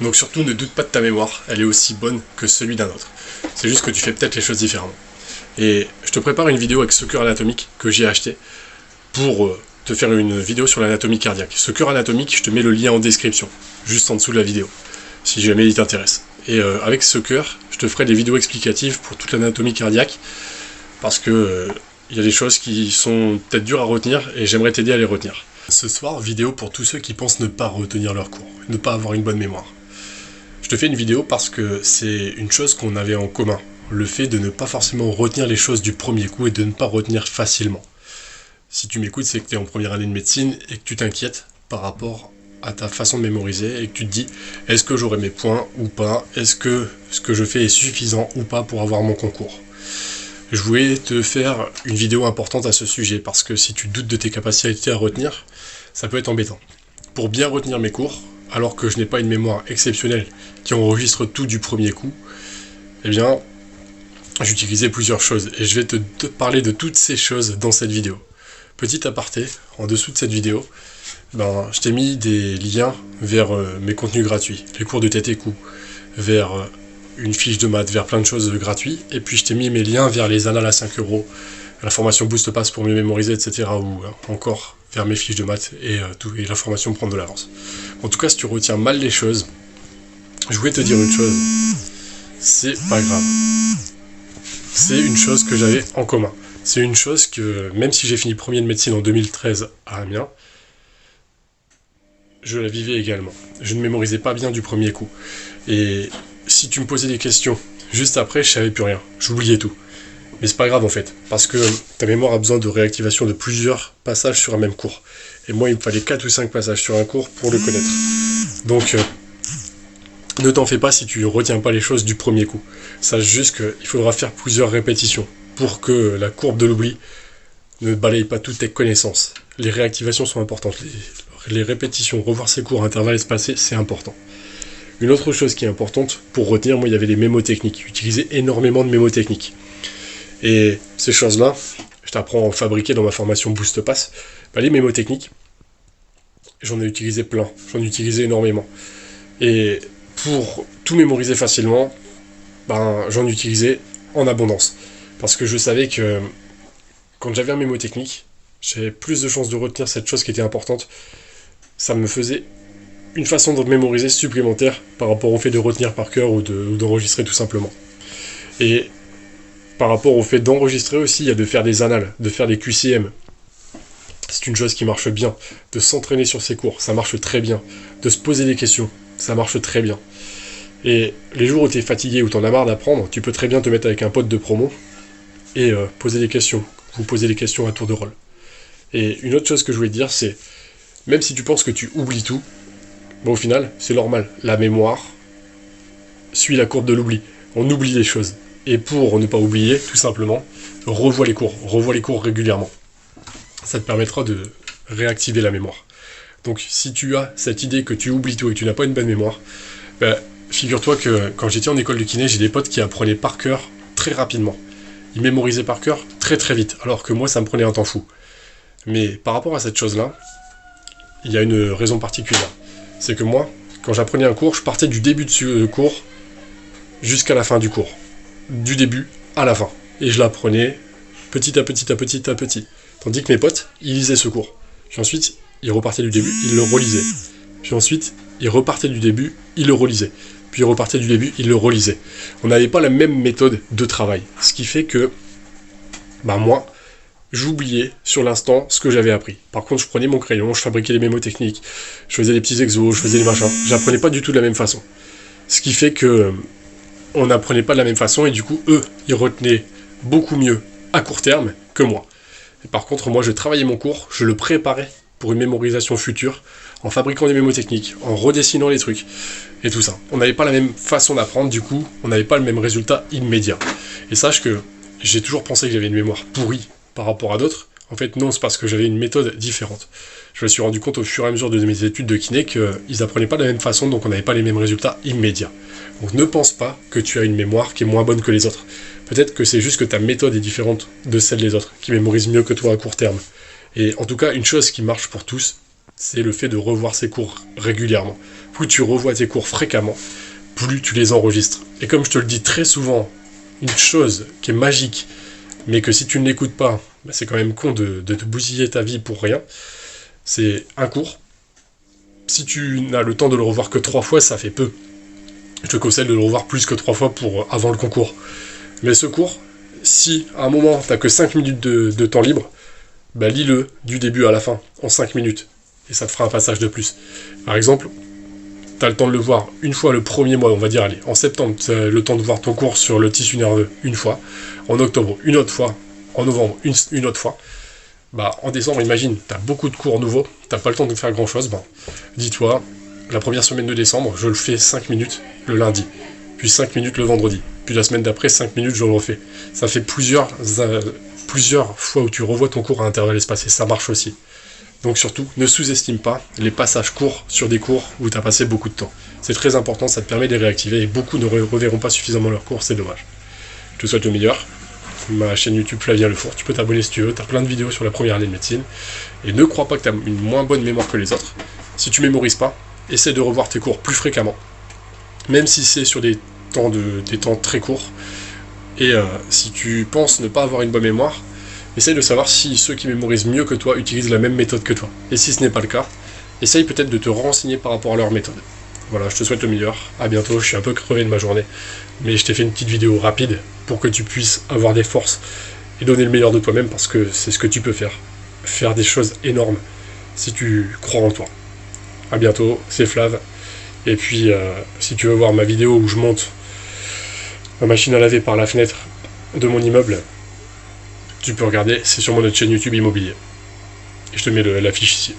Donc surtout ne doute pas de ta mémoire, elle est aussi bonne que celui d'un autre. C'est juste que tu fais peut-être les choses différemment. Et je te prépare une vidéo avec ce cœur anatomique que j'ai acheté pour te faire une vidéo sur l'anatomie cardiaque. Ce cœur anatomique, je te mets le lien en description, juste en dessous de la vidéo, si jamais il t'intéresse. Et avec ce cœur, je te ferai des vidéos explicatives pour toute l'anatomie cardiaque, parce que il y a des choses qui sont peut-être dures à retenir, et j'aimerais t'aider à les retenir. Ce soir, vidéo pour tous ceux qui pensent ne pas retenir leur cours, ne pas avoir une bonne mémoire. Je te fais une vidéo parce que c'est une chose qu'on avait en commun, le fait de ne pas forcément retenir les choses du premier coup et de ne pas retenir facilement. Si tu m'écoutes, c'est que tu es en première année de médecine et que tu t'inquiètes par rapport à ta façon de mémoriser et que tu te dis est-ce que j'aurai mes points ou pas, est-ce que ce que je fais est suffisant ou pas pour avoir mon concours. Je voulais te faire une vidéo importante à ce sujet parce que si tu doutes de tes capacités à retenir, ça peut être embêtant. Pour bien retenir mes cours, alors que je n'ai pas une mémoire exceptionnelle qui enregistre tout du premier coup, eh bien, j'utilisais plusieurs choses et je vais te parler de toutes ces choses dans cette vidéo. Petit aparté, en dessous de cette vidéo, je t'ai mis des liens vers mes contenus gratuits, les cours de tête et cou, vers une fiche de maths, vers plein de choses gratuites, et puis je t'ai mis mes liens vers les annales à 5 €, la formation Boost Pass pour mieux mémoriser, etc., ou encore vers mes fiches de maths et la formation Prendre de l'avance. En tout cas, si tu retiens mal les choses, je voulais te dire une chose, c'est pas grave. C'est une chose que j'avais en commun. C'est une chose que, même si j'ai fini premier de médecine en 2013 à Amiens, je la vivais également. Je ne mémorisais pas bien du premier coup. Et si tu me posais des questions, juste après, je savais plus rien. J'oubliais tout. Mais c'est pas grave en fait, parce que ta mémoire a besoin de réactivation de plusieurs passages sur un même cours. Et moi, il me fallait 4 ou 5 passages sur un cours pour le connaître. Donc, ne t'en fais pas si tu retiens pas les choses du premier coup. Sache juste qu'il faudra faire plusieurs répétitions pour que la courbe de l'oubli ne balaye pas toutes tes connaissances. Les réactivations sont importantes. Les répétitions, revoir ses cours à intervalles espacés, c'est important. Une autre chose qui est importante pour retenir, moi, il y avait les mémotechniques. J'utilisais énormément de mémotechniques. Et ces choses-là, je t'apprends à en fabriquer dans ma formation Boost Pass. Les mémotechniques, j'en ai utilisé plein. J'en ai utilisé énormément. Et pour tout mémoriser facilement, j'en utilisais en abondance. Parce que je savais que quand j'avais un mémotechnique, j'avais plus de chances de retenir cette chose qui était importante. Ça me faisait une façon de mémoriser supplémentaire par rapport au fait de retenir par cœur ou d'enregistrer tout simplement. Et par rapport au fait d'enregistrer aussi, il y a de faire des annales, de faire des QCM. C'est une chose qui marche bien. De s'entraîner sur ses cours, ça marche très bien. De se poser des questions, ça marche très bien. Et les jours où tu es fatigué, où tu en as marre d'apprendre, tu peux très bien te mettre avec un pote de promo et poser des questions. Vous posez des questions à tour de rôle. Et une autre chose que je voulais te dire, c'est même si tu penses que tu oublies tout, au final, c'est normal. La mémoire suit la courbe de l'oubli. On oublie des choses. Et pour ne pas oublier, tout simplement, revois les cours régulièrement. Ça te permettra de réactiver la mémoire. Donc si tu as cette idée que tu oublies tout et que tu n'as pas une bonne mémoire, figure-toi que quand j'étais en école de kiné, j'ai des potes qui apprenaient par cœur très rapidement. Ils mémorisaient par cœur très très vite, alors que moi ça me prenait un temps fou. Mais par rapport à cette chose-là, il y a une raison particulière. C'est que moi, quand j'apprenais un cours, je partais du début de cours jusqu'à la fin du cours. Du début à la fin. Et je l'apprenais petit à petit. Tandis que mes potes, ils lisaient ce cours. Puis ensuite, ils repartaient du début, ils le relisaient. Puis ensuite, ils repartaient du début, ils le relisaient. Puis ils repartaient du début, ils le relisaient. On n'avait pas la même méthode de travail. Ce qui fait que, moi, j'oubliais sur l'instant ce que j'avais appris. Par contre, je prenais mon crayon, je fabriquais les mémotechniques, je faisais des petits exos, je faisais des machins. J'apprenais pas du tout de la même façon. Ce qui fait que on n'apprenait pas de la même façon et du coup, eux, ils retenaient beaucoup mieux à court terme que moi. Et par contre, moi, je travaillais mon cours, je le préparais pour une mémorisation future, en fabriquant des mémotechniques, en redessinant les trucs, et tout ça. On n'avait pas la même façon d'apprendre, du coup, on n'avait pas le même résultat immédiat. Et sache que j'ai toujours pensé que j'avais une mémoire pourrie par rapport à d'autres. En fait, non, c'est parce que j'avais une méthode différente. Je me suis rendu compte au fur et à mesure de mes études de kiné qu'ils apprenaient pas de la même façon, donc on n'avait pas les mêmes résultats immédiats. Donc ne pense pas que tu as une mémoire qui est moins bonne que les autres. Peut-être que c'est juste que ta méthode est différente de celle des autres, qui mémorisent mieux que toi à court terme. Et en tout cas, une chose qui marche pour tous, c'est le fait de revoir ses cours régulièrement. Plus tu revois tes cours fréquemment, plus tu les enregistres. Et comme je te le dis très souvent, une chose qui est magique, mais que si tu ne l'écoutes pas, bah c'est quand même con de te bousiller ta vie pour rien, c'est un cours. Si tu n'as le temps de le revoir que 3 fois, ça fait peu. Je te conseille de le revoir plus que 3 fois avant le concours. Mais ce cours, si à un moment tu n'as que 5 minutes de temps libre, bah lis-le du début à la fin, en 5 minutes. Et ça te fera un passage de plus. Par exemple, tu as le temps de le voir une fois le premier mois, on va dire, allez, en septembre, tu as le temps de voir ton cours sur le tissu nerveux une fois, en octobre, une autre fois, en novembre, une autre fois. Bah, en décembre, imagine, tu as beaucoup de cours nouveaux, tu n'as pas le temps de faire grand-chose, bah, dis-toi, la première semaine de décembre, je le fais 5 minutes le lundi, puis 5 minutes le vendredi, puis la semaine d'après, 5 minutes, je le refais. Ça fait plusieurs fois où tu revois ton cours à intervalles espacés, ça marche aussi. Donc surtout, ne sous-estime pas les passages courts sur des cours où tu as passé beaucoup de temps. C'est très important, ça te permet de les réactiver et beaucoup ne reverront pas suffisamment leurs cours, c'est dommage. Je te souhaite le meilleur. Ma chaîne YouTube Flavien Lefour, tu peux t'abonner si tu veux, tu as plein de vidéos sur la première année de médecine. Et ne crois pas que tu as une moins bonne mémoire que les autres. Si tu mémorises pas, essaie de revoir tes cours plus fréquemment. Même si c'est sur des temps très courts. Et si tu penses ne pas avoir une bonne mémoire, essaye de savoir si ceux qui mémorisent mieux que toi utilisent la même méthode que toi. Et si ce n'est pas le cas, essaye peut-être de te renseigner par rapport à leur méthode. Voilà, je te souhaite le meilleur. À bientôt, je suis un peu crevé de ma journée. Mais je t'ai fait une petite vidéo rapide pour que tu puisses avoir des forces et donner le meilleur de toi-même parce que c'est ce que tu peux faire. Faire des choses énormes si tu crois en toi. À bientôt, c'est Flav. Et puis, si tu veux voir ma vidéo où je monte ma machine à laver par la fenêtre de mon immeuble, tu peux regarder, c'est sur mon autre chaîne YouTube Immobilier. Et je te mets l'affiche ici.